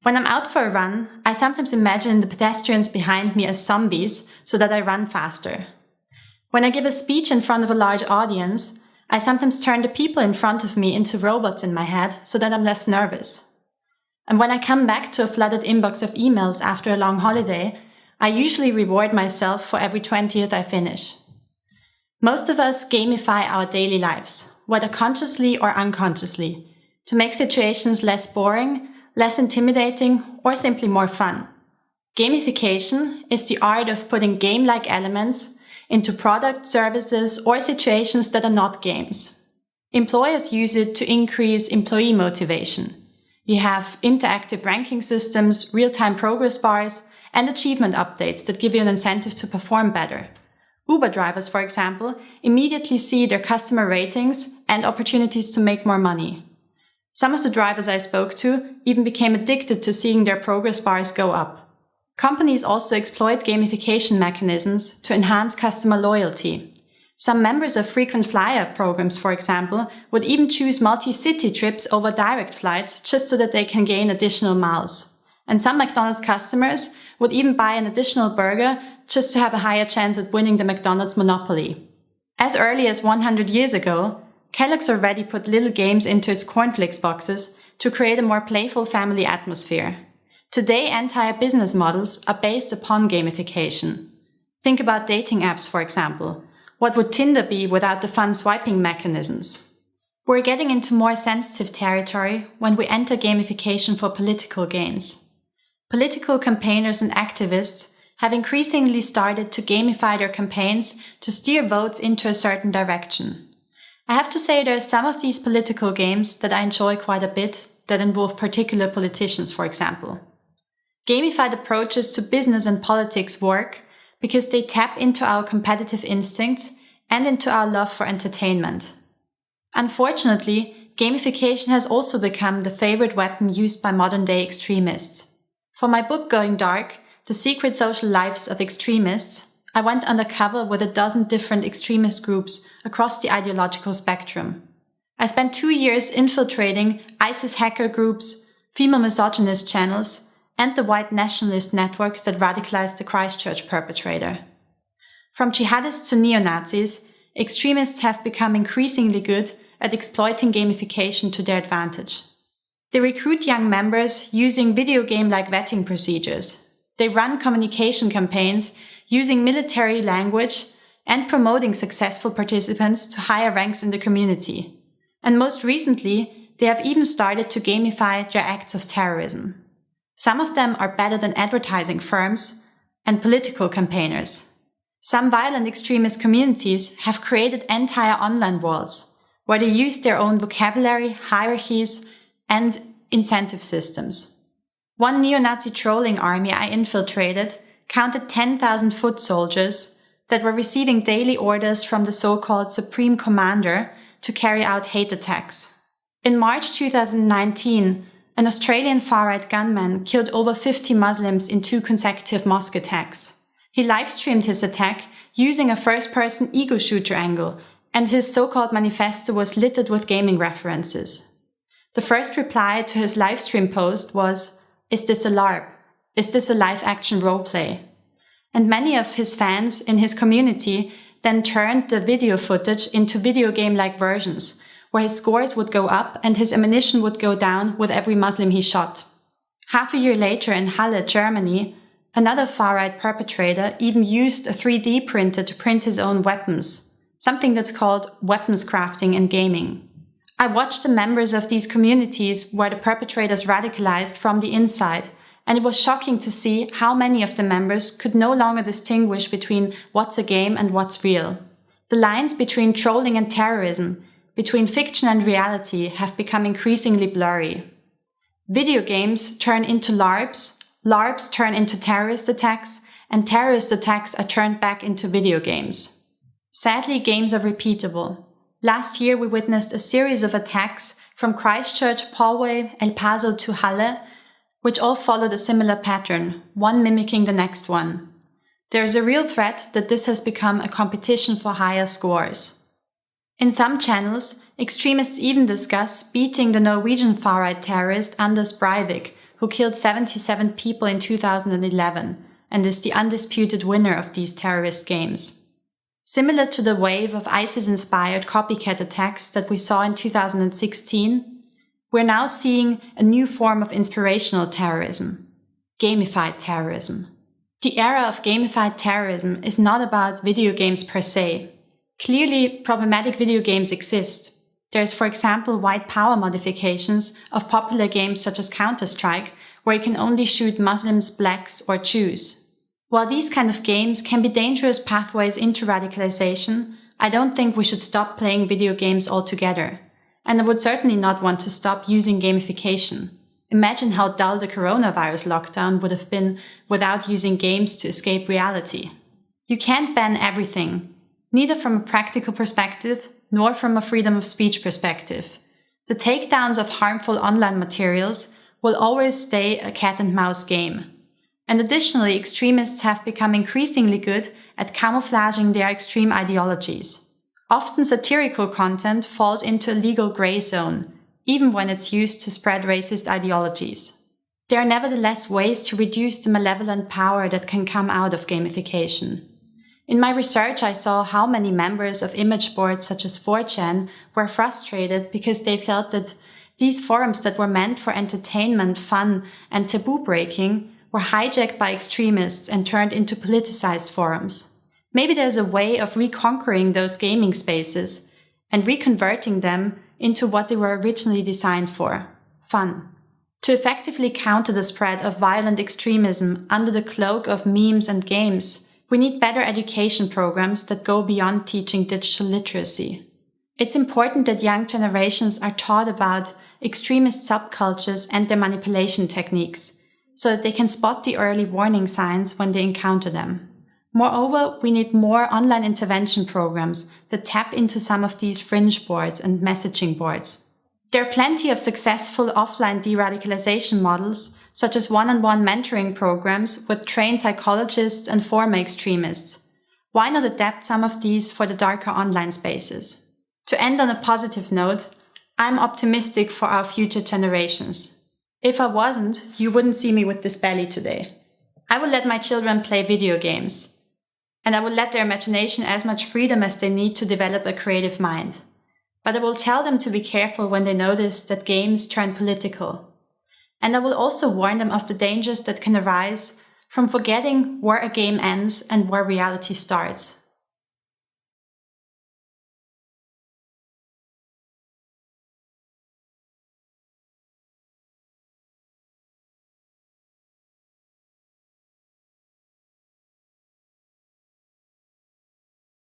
When I'm out for a run, I sometimes imagine the pedestrians behind me as zombies so that I run faster. When I give a speech in front of a large audience, I sometimes turn the people in front of me into robots in my head so that I'm less nervous. And when I come back to a flooded inbox of emails after a long holiday, I usually reward myself for every 20th I finish. Most of us gamify our daily lives, whether consciously or unconsciously, to make situations less boring, less intimidating, or simply more fun. Gamification is the art of putting game-like elements into product, services, or situations that are not games. Employers use it to increase employee motivation. You have interactive ranking systems, real-time progress bars, and achievement updates that give you an incentive to perform better. Uber drivers, for example, immediately see their customer ratings and opportunities to make more money. Some of the drivers I spoke to even became addicted to seeing their progress bars go up. Companies also exploit gamification mechanisms to enhance customer loyalty. Some members of frequent flyer programs, for example, would even choose multi-city trips over direct flights just so that they can gain additional miles. And some McDonald's customers would even buy an additional burger just to have a higher chance at winning the McDonald's monopoly. As early as 100 years ago, Kellogg's already put little games into its cornflakes boxes to create a more playful family atmosphere. Today, entire business models are based upon gamification. Think about dating apps, for example. What would Tinder be without the fun swiping mechanisms? We're getting into more sensitive territory when we enter gamification for political gains. Political campaigners and activists have increasingly started to gamify their campaigns to steer votes into a certain direction. I have to say there are some of these political games that I enjoy quite a bit that involve particular politicians, for example. Gamified approaches to business and politics work because they tap into our competitive instincts and into our love for entertainment. Unfortunately, gamification has also become the favorite weapon used by modern-day extremists. For my book Going Dark, The Secret Social Lives of Extremists, I went undercover with a dozen different extremist groups across the ideological spectrum. I spent 2 years infiltrating ISIS hacker groups, female misogynist channels, and the white nationalist networks that radicalized the Christchurch perpetrator. From jihadists to neo-Nazis, extremists have become increasingly good at exploiting gamification to their advantage. They recruit young members using video game-like vetting procedures. They run communication campaigns using military language and promoting successful participants to higher ranks in the community. And most recently, they have even started to gamify their acts of terrorism. Some of them are better than advertising firms and political campaigners. Some violent extremist communities have created entire online worlds where they use their own vocabulary, hierarchies, and incentive systems. One neo-Nazi trolling army I infiltrated counted 10,000 foot soldiers that were receiving daily orders from the so-called Supreme Commander to carry out hate attacks. In March 2019, an Australian far-right gunman killed over 50 Muslims in 2 consecutive mosque attacks. He live-streamed his attack using a first-person ego shooter angle, and his so-called manifesto was littered with gaming references. The first reply to his livestream post was, "Is this a LARP? Is this a live-action roleplay?" And many of his fans in his community then turned the video footage into video game-like versions, where his scores would go up and his ammunition would go down with every Muslim he shot. Half a year later in Halle, Germany, another far-right perpetrator even used a 3D printer to print his own weapons, something that's called weapons crafting in gaming. I watched the members of these communities where the perpetrators radicalized from the inside, and it was shocking to see how many of the members could no longer distinguish between what's a game and what's real. The lines between trolling and terrorism, between fiction and reality, have become increasingly blurry. Video games turn into LARPs, LARPs turn into terrorist attacks, and terrorist attacks are turned back into video games. Sadly, games are repeatable. Last year we witnessed a series of attacks from Christchurch, Poway, El Paso to Halle, which all followed a similar pattern, one mimicking the next one. There is a real threat that this has become a competition for higher scores. In some channels, extremists even discuss beating the Norwegian far-right terrorist Anders Breivik, who killed 77 people in 2011 and is the undisputed winner of these terrorist games. Similar to the wave of ISIS-inspired copycat attacks that we saw in 2016, we're now seeing a new form of inspirational terrorism, Gamified Terrorism. The era of Gamified Terrorism is not about video games per se. Clearly, problematic video games exist. There's, for example, white power modifications of popular games such as Counter-Strike, where you can only shoot Muslims, blacks, or Jews. While these kind of games can be dangerous pathways into radicalization, I don't think we should stop playing video games altogether. And I would certainly not want to stop using gamification. Imagine how dull the coronavirus lockdown would have been without using games to escape reality. You can't ban everything, neither from a practical perspective nor from a freedom of speech perspective. The takedowns of harmful online materials will always stay a cat and mouse game. And additionally, extremists have become increasingly good at camouflaging their extreme ideologies. Often satirical content falls into a legal gray zone, even when it's used to spread racist ideologies. There are nevertheless ways to reduce the malevolent power that can come out of gamification. In my research, I saw how many members of image boards such as 4chan were frustrated because they felt that these forums that were meant for entertainment, fun, and taboo breaking were hijacked by extremists and turned into politicized forums. Maybe there's a way of reconquering those gaming spaces and reconverting them into what they were originally designed for, fun. To effectively counter the spread of violent extremism under the cloak of memes and games, we need better education programs that go beyond teaching digital literacy. It's important that young generations are taught about extremist subcultures and their manipulation techniques, so that they can spot the early warning signs when they encounter them. Moreover, we need more online intervention programs that tap into some of these fringe boards and messaging boards. There are plenty of successful offline de-radicalization models, such as one-on-one mentoring programs with trained psychologists and former extremists. Why not adapt some of these for the darker online spaces? To end on a positive note, I'm optimistic for our future generations. If I wasn't, you wouldn't see me with this belly today. I will let my children play video games. And I will let their imagination as much freedom as they need to develop a creative mind. But I will tell them to be careful when they notice that games turn political. And I will also warn them of the dangers that can arise from forgetting where a game ends and where reality starts.